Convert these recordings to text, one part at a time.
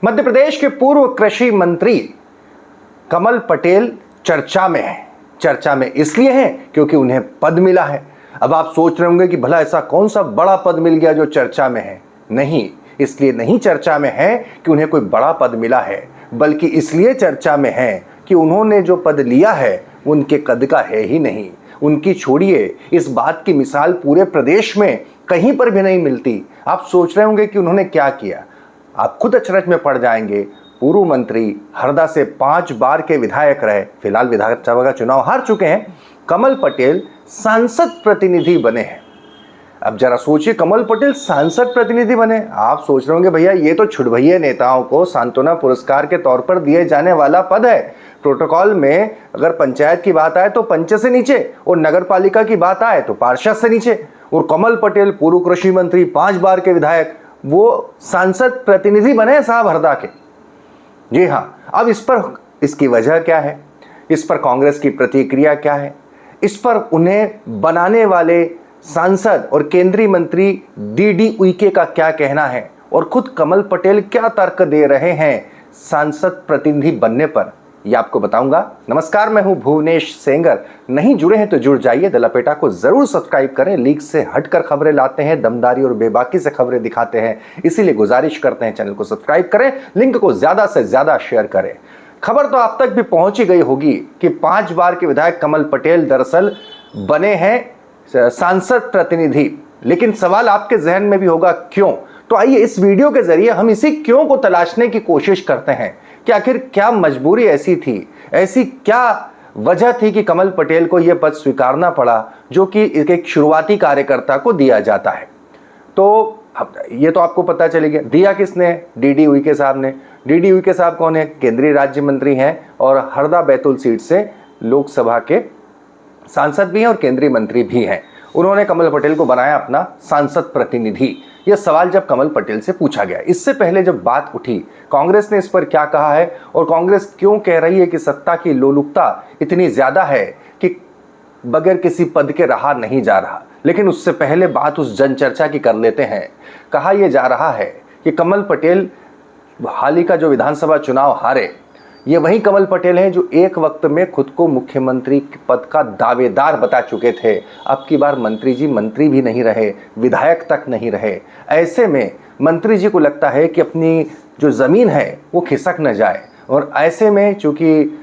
मध्य प्रदेश के पूर्व कृषि मंत्री कमल पटेल चर्चा में हैं। चर्चा में इसलिए हैं क्योंकि उन्हें पद मिला है। अब आप सोच रहे होंगे कि भला ऐसा कौन सा बड़ा पद मिल गया जो चर्चा में है। नहीं, इसलिए नहीं चर्चा में है कि उन्हें कोई बड़ा पद मिला है, बल्कि इसलिए चर्चा में है कि उन्होंने जो पद लिया है उनके कद का है ही नहीं। उनकी छोड़िए, इस बात की मिसाल पूरे प्रदेश में कहीं पर भी नहीं मिलती। आप सोच रहे होंगे कि उन्होंने क्या किया, आप खुद अचरज में पड़ जाएंगे। पूर्व मंत्री, हरदा से 5 बार के विधायक रहे, फिलहाल विधानसभा का चुनाव हार चुके हैं, कमल पटेल सांसद प्रतिनिधि बने हैं। अब जरा सोचिए, कमल पटेल सांसद प्रतिनिधि बने। आप सोच रहे होंगे भैया ये तो छुटभैये नेताओं को सांत्वना पुरस्कार के तौर पर दिए जाने वाला पद है। प्रोटोकॉल में अगर पंचायत की बात आए तो पंच से नीचे, और नगर पालिका की बात आए तो पार्षद से नीचे। और कमल पटेल पूर्व कृषि मंत्री, 5 बार के विधायक, वो सांसद प्रतिनिधि बने साहब हरदा के। जी हाँ, अब इस पर इसकी वजह क्या है, इस पर कांग्रेस की प्रतिक्रिया क्या है, इस पर उन्हें बनाने वाले सांसद और केंद्रीय मंत्री डीडी उइके का क्या कहना है, और खुद कमल पटेल क्या तर्क दे रहे हैं सांसद प्रतिनिधि बनने पर, ये आपको बताऊंगा। नमस्कार, मैं हूं भुवनेश सेंगर। नहीं जुड़े हैं तो जुड़ जाइए, द लपेटा को जरूर सब्सक्राइब करें। लीक से हटकर खबरें लाते हैं, दमदारी और बेबाकी से खबरें दिखाते हैं, इसीलिए गुजारिश करते हैं चैनल को सब्सक्राइब करें, लिंक को ज्यादा से ज्यादा शेयर करें। खबर तो आप तक भी पहुंच ही गई होगी कि 5 बार के विधायक कमल पटेल दरअसल बने हैं सांसद प्रतिनिधि। लेकिन सवाल आपके जहन में भी होगा क्यों। तो आइए इस वीडियो के जरिए हम इसी क्यों को तलाशने की कोशिश करते हैं कि आखिर क्या मजबूरी ऐसी थी, ऐसी क्या वजह थी कि कमल पटेल को यह पद स्वीकारना पड़ा जो कि एक शुरुआती कार्यकर्ता को दिया जाता है। तो ये तो आपको पता चल गया, दिया किसने, डीडी उइके साहब ने। डीडी उइके साहब कौन है, केंद्रीय राज्य मंत्री हैं और हरदा बैतूल सीट से लोकसभा के सांसद भी हैं और केंद्रीय मंत्री भी हैं। उन्होंने कमल पटेल को बनाया अपना सांसद प्रतिनिधि। यह सवाल जब कमल पटेल से पूछा गया, इससे पहले जब बात उठी, कांग्रेस ने इस पर क्या कहा है और कांग्रेस क्यों कह रही है कि सत्ता की लोलुपता इतनी ज्यादा है कि बगैर किसी पद के रहा नहीं जा रहा। लेकिन उससे पहले बात उस जनचर्चा की कर लेते हैं। कहा यह जा रहा है कि कमल पटेल हाल ही का जो विधानसभा चुनाव हारे, ये वही कमल पटेल हैं जो एक वक्त में खुद को मुख्यमंत्री पद का दावेदार बता चुके थे। अब की बार मंत्री जी मंत्री भी नहीं रहे, विधायक तक नहीं रहे। ऐसे में मंत्री जी को लगता है कि अपनी जो ज़मीन है वो खिसक न जाए, और ऐसे में चूँकि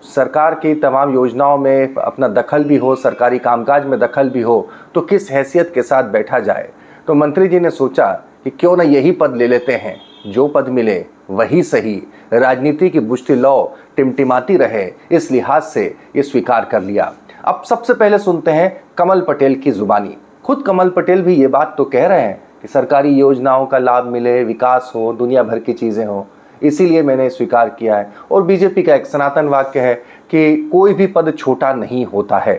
सरकार की तमाम योजनाओं में अपना दखल भी हो, सरकारी कामकाज में दखल भी हो, तो किस हैसियत के साथ बैठा जाए। तो मंत्री जी ने सोचा कि क्यों ना यही पद ले लेते हैं, जो पद मिले वही सही, राजनीति की बुश्ती लौ टिमटिमाती रहे, इस लिहाज से ये स्वीकार कर लिया। अब सबसे पहले सुनते हैं कमल पटेल की जुबानी। खुद कमल पटेल भी ये बात तो कह रहे हैं कि सरकारी योजनाओं का लाभ मिले, विकास हो, दुनिया भर की चीज़ें हो, इसीलिए मैंने स्वीकार किया है। और बीजेपी का एक सनातन वाक्य है कि कोई भी पद छोटा नहीं होता है।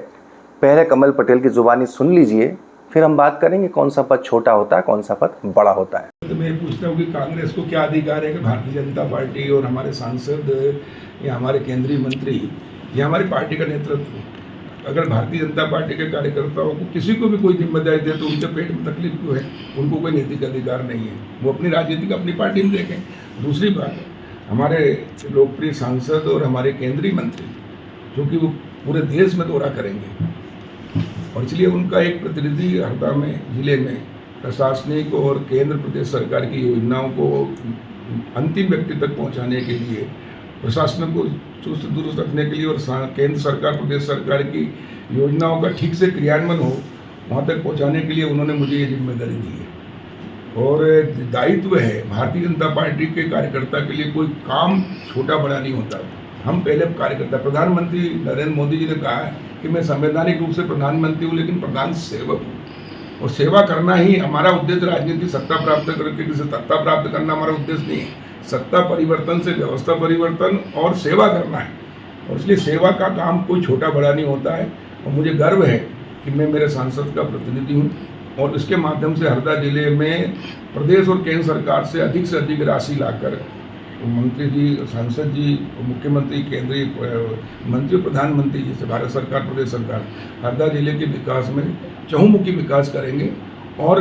पहले कमल पटेल की जुबानी सुन लीजिए, फिर हम बात करेंगे कौन सा पद छोटा होता है, कौन सा पद बड़ा होता है। तो मैं पूछता हूँ कि कांग्रेस को क्या अधिकार है कि भारतीय जनता पार्टी और हमारे सांसद या हमारे केंद्रीय मंत्री या हमारी पार्टी का नेतृत्व अगर भारतीय जनता पार्टी के कार्यकर्ताओं को किसी को भी कोई जिम्मेदारी दे तो उनके पेट में तकलीफ क्यों है? उनको कोई नैतिक अधिकार नहीं है, वो अपनी राजनीति का अपनी पार्टी में देखें। दूसरी बात, हमारे लोकप्रिय सांसद और हमारे केंद्रीय मंत्री जो कि वो पूरे देश में दौरा करेंगे, और इसलिए उनका एक प्रतिनिधि हरदा में जिले में प्रशासनिक और केंद्र प्रदेश सरकार की योजनाओं को अंतिम व्यक्ति तक पहुंचाने के लिए, प्रशासन को चुस्त दुरुस्त रखने के लिए और केंद्र सरकार प्रदेश सरकार की योजनाओं का ठीक से क्रियान्वयन हो वहां तक पहुंचाने के लिए उन्होंने मुझे ये जिम्मेदारी दी है। और दायित्व है भारतीय जनता पार्टी के कार्यकर्ता के लिए, कोई काम छोटा बड़ा नहीं होता। हम पहले कार्यकर्ता, प्रधानमंत्री नरेंद्र मोदी जी ने कहा है कि मैं संवैधानिक रूप से प्रधानमंत्री हूँ लेकिन प्रधान सेवक हूँ, और सेवा करना ही हमारा उद्देश्य। राजनीति सत्ता प्राप्त करके किसी सत्ता प्राप्त करना हमारा उद्देश्य नहीं है। सत्ता परिवर्तन से व्यवस्था परिवर्तन और सेवा करना है, और इसलिए सेवा का काम कोई छोटा बड़ा नहीं होता है। और मुझे गर्व है कि मैं मेरे सांसद का प्रतिनिधि हूँ और इसके माध्यम से हरदा जिले में प्रदेश और केंद्र सरकार से अधिक राशि लाकर मंत्री जी, सांसद जी, मुख्यमंत्री, केंद्रीय मंत्री, प्रधानमंत्री जी से भारत सरकार, प्रदेश सरकार हरदा जिले के विकास में चहुमुखी विकास करेंगे और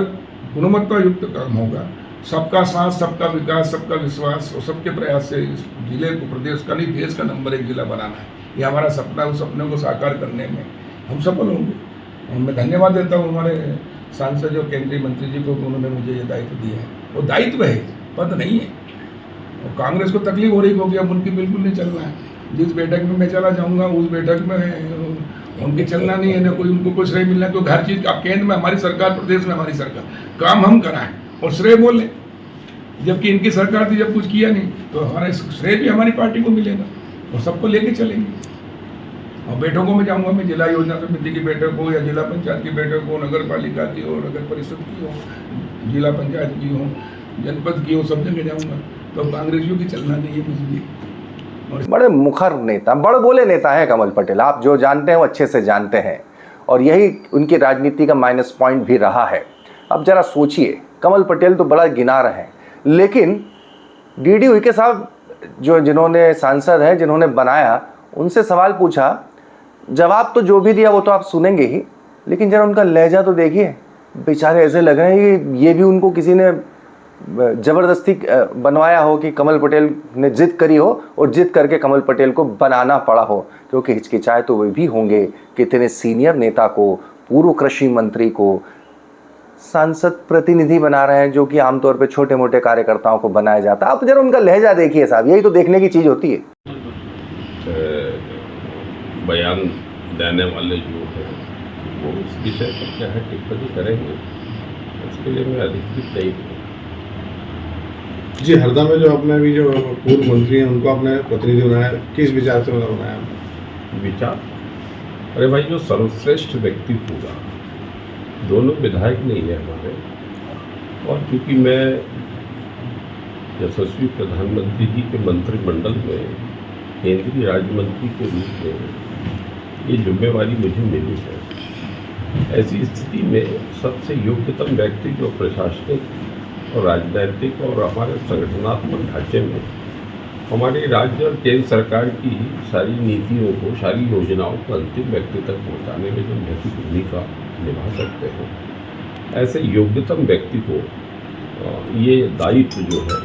गुणवत्ता युक्त काम होगा। सबका साथ, सबका विकास, सबका विश्वास और सबके प्रयास से इस जिले को, प्रदेश का नहीं देश का नंबर 1 जिला बनाना है। ये हमारा सपना है। उस सपने को साकार करने में हम सफल होंगे। और मैं धन्यवाद देता हूँ हमारे सांसद और केंद्रीय मंत्री जी को, उन्होंने मुझे ये दायित्व दिया है। वो दायित्व है, पद नहीं है। और कांग्रेस को तकलीफ हो रही होगी, अब उनकी बिल्कुल नहीं चलना है। जिस बैठक में मैं चला जाऊँगा उस बैठक में उनके चलना नहीं है, ना कोई उनको कुछ श्रेय मिलना है। क्योंकि हर चीज़, अब केंद्र में हमारी सरकार, प्रदेश में हमारी सरकार, काम हम कराएं और श्रेय बोलें। जबकि इनकी सरकार थी, जब कुछ किया नहीं, तो हमारा श्रेय भी हमारी पार्टी को मिलेगा और सबको लेके चलेंगे। और बैठकों में जाऊंगा मैं, जिला योजना समिति की बैठक हो या जिला पंचायत की बैठक हो, नगर पालिका की हो, नगर परिषद की हो, जिला पंचायत की हो, जनपद की हो, सब जगह जाऊंगा। तो कांग्रेसियों की चलना नहीं है कुछ भी। बड़े मुखर नेता, बड़े बोले नेता हैं कमल पटेल। आप जो जानते हैं वो अच्छे से जानते हैं, और यही उनकी राजनीति का माइनस पॉइंट भी रहा है। अब जरा सोचिए, कमल पटेल तो बड़ा गिना रहे हैं, लेकिन डीडी उइके साहब जो जिन्होंने सांसद हैं, जिन्होंने बनाया, उनसे सवाल पूछा, जवाब तो जो भी दिया वो तो आप सुनेंगे ही, लेकिन जरा उनका लहजा तो देखिए। बेचारे ऐसे लग रहे हैं कि ये भी उनको किसी ने ज़बरदस्ती बनवाया हो, कि कमल पटेल ने जिद करी हो और जिद करके कमल पटेल को बनाना पड़ा हो। क्योंकि हिचकिचाए तो वे भी होंगे कि इतने सीनियर नेता को, पूर्व कृषि मंत्री को सांसद प्रतिनिधि बना रहे हैं, जो कि आमतौर पे छोटे मोटे कार्यकर्ताओं को बनाया जाता है। आप जरा उनका लहजा देखिए साहब, यही तो देखने की चीज़ होती है। बयान देने वाले जो है वो इस विषय पर क्या है टिप्पणी करेंगे, उसके लिए मैं अधिकृत नहीं हूँ। जी, हरदा में जो अपने भी जो पूर्व मंत्री हैं उनको अपने प्रतिनिधि बनाया, किस विचार से उन्होंने बनाया? विचार, अरे भाई, जो सर्वश्रेष्ठ व्यक्ति होगा, दोनों विधायक नहीं है हमारे, और क्योंकि मैं यशस्वी प्रधानमंत्री जी के मंत्रिमंडल में केंद्रीय राज्य मंत्री के रूप में ये जिम्मेवारी मुझे मिली है, ऐसी स्थिति में सबसे योग्यतम व्यक्ति जो प्रशासनिक और राजनैतिक और हमारे संगठनात्मक ढांचे में हमारे राज्य और केंद्र सरकार की सारी नीतियों को, सारी योजनाओं को अंतिम व्यक्ति तक पहुंचाने में जो महत्वपूर्ण भूमिका निभा सकते हैं, ऐसे योग्यतम व्यक्ति को ये दायित्व जो है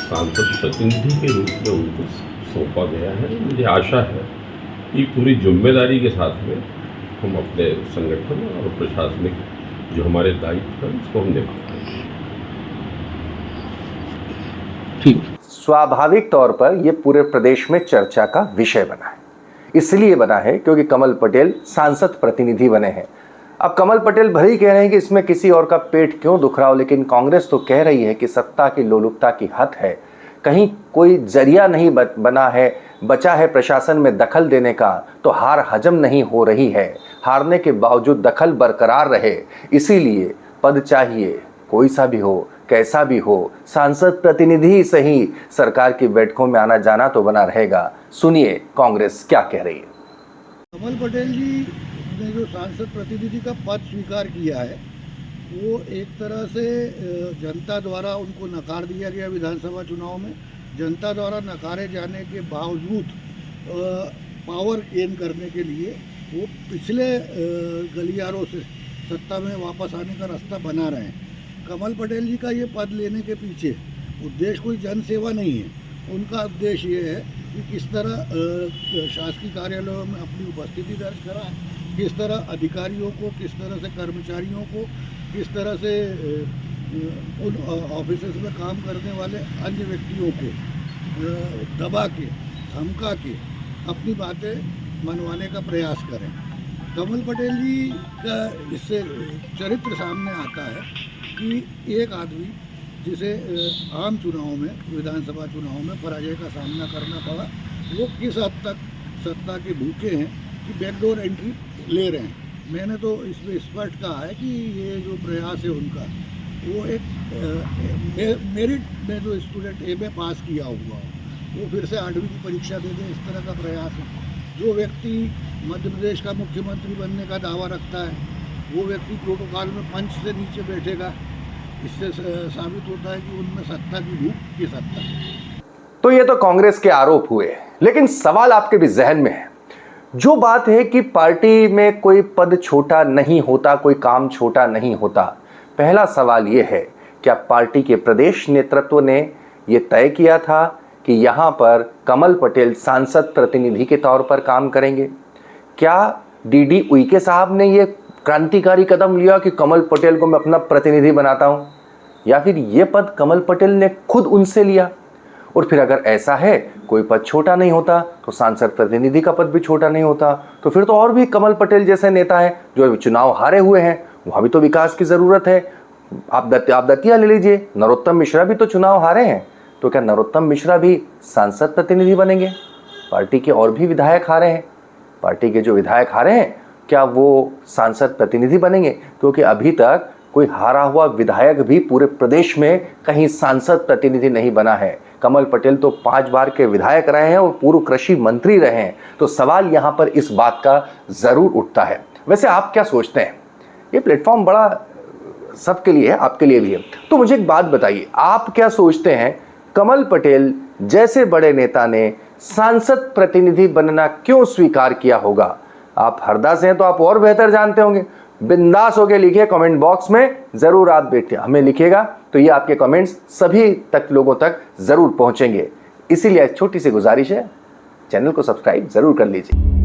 सांसद प्रतिनिधि के रूप में उनको सौंपा गया है। मुझे आशा है कि पूरी जिम्मेदारी के साथ में हम अपने संगठन और प्रशासनिक जो हमारे दायित्व हैं उसको हम निभा पाएंगे। ठीक, स्वाभाविक तौर पर यह पूरे प्रदेश में चर्चा का विषय बना है। इसलिए बना है क्योंकि कमल पटेल सांसद प्रतिनिधि बने हैं। अब कमल पटेल भले ही कह रहे हैं कि इसमें किसी और का पेट क्यों दुख रहा हो, लेकिन कांग्रेस तो कह रही है कि सत्ता की लोलुपता की हद है, कहीं कोई जरिया नहीं बना है, बचा है प्रशासन में दखल देने का, तो हार हजम नहीं हो रही है। हारने के बावजूद दखल बरकरार रहे, इसीलिए पद चाहिए, कोई सा भी हो, कैसा भी हो, सांसद प्रतिनिधि सही, सरकार की बैठकों में आना जाना तो बना रहेगा। सुनिए कांग्रेस क्या कह रही है। कमल पटेल जी ने जो सांसद प्रतिनिधि का पद स्वीकार किया है, वो एक तरह से जनता द्वारा उनको नकार दिया गया। विधानसभा चुनाव में जनता द्वारा नकारे जाने के बावजूद पावर गेन करने के लिए वो पिछले गलियारों से सत्ता में वापस आने का रास्ता बना रहे हैं। कमल पटेल जी का ये पद लेने के पीछे उद्देश्य कोई जन सेवा नहीं है। उनका उद्देश्य ये है कि किस तरह शासकीय कार्यालयों में अपनी उपस्थिति दर्ज कराएं, किस तरह अधिकारियों को, किस तरह से कर्मचारियों को, किस तरह से उन ऑफिसेस में काम करने वाले अन्य व्यक्तियों को दबा के, धमका के अपनी बातें मनवाने का प्रयास करें। कमल पटेल जी का इससे चरित्र सामने आता है कि एक आदमी जिसे आम चुनाव में, विधानसभा चुनाव में पराजय का सामना करना पड़ा, वो किस हद तक सत्ता के भूखे हैं कि बैकडोर एंट्री ले रहे हैं। मैंने तो इसमें स्पष्ट कहा है कि ये जो प्रयास है उनका, वो एक मेरिट में जो स्टूडेंट एमए पास किया हुआ हो वो फिर से 8वीं की परीक्षा दे दे, इस तरह का प्रयास है। जो व्यक्ति मध्य प्रदेश का मुख्यमंत्री बनने का दावा रखता है, वो व्यक्ति प्रोटोकॉल में पंच से नीचे बैठेगा। इससे साबित होता है कि उनमें सत्ता की भूख किस हद तक। तो ये तो कांग्रेस के आरोप हुए, लेकिन सवाल आपके भी जहन में है। जो बात है कि पार्टी में कोई पद छोटा नहीं होता, कोई काम छोटा नहीं होता। पहला सवाल ये है क्या पार्टी के प्रदेश नेतृत्व ने ये तय किया था कि यहाँ पर कमल पटेल सांसद प्रतिनिधि के तौर पर काम करेंगे? क्या डीडी उइके साहब ने ये क्रांतिकारी कदम लिया कि कमल पटेल को मैं अपना प्रतिनिधि बनाता हूँ, या फिर ये पद कमल पटेल ने खुद उनसे लिया? और फिर अगर ऐसा है, कोई पद छोटा नहीं होता तो सांसद प्रतिनिधि का पद भी छोटा नहीं होता, तो फिर तो और भी कमल पटेल जैसे नेता हैं जो चुनाव हारे हुए हैं, वहाँ भी तो विकास की ज़रूरत है। आप दतिया ले लीजिए, नरोत्तम मिश्रा भी तो चुनाव हारे हैं, तो क्या नरोत्तम मिश्रा भी सांसद प्रतिनिधि बनेंगे? पार्टी के और भी विधायक हारे हैं, पार्टी के जो विधायक हारे हैं क्या वो सांसद प्रतिनिधि बनेंगे? क्योंकि अभी तक कोई हारा हुआ विधायक भी पूरे प्रदेश में कहीं सांसद प्रतिनिधि नहीं बना है। कमल पटेल तो 5 बार के विधायक रहे हैं और पूर्व कृषि मंत्री रहे हैं, तो सवाल यहाँ पर इस बात का ज़रूर उठता है। वैसे आप क्या सोचते हैं? ये प्लेटफॉर्म बड़ा सबके लिए है, आपके लिए भी है, तो मुझे एक बात बताइए, आप क्या सोचते हैं कमल पटेल जैसे बड़े नेता ने सांसद प्रतिनिधि बनना क्यों स्वीकार किया होगा? आप हरदा से हैं तो आप और बेहतर जानते होंगे। बिंदास होकर लिखिए कमेंट बॉक्स में, ज़रूर आप बैठिए हमें लिखिएगा, तो ये आपके कमेंट्स सभी तक लोगों तक ज़रूर पहुंचेंगे। इसीलिए छोटी सी गुजारिश है, चैनल को सब्सक्राइब ज़रूर कर लीजिए।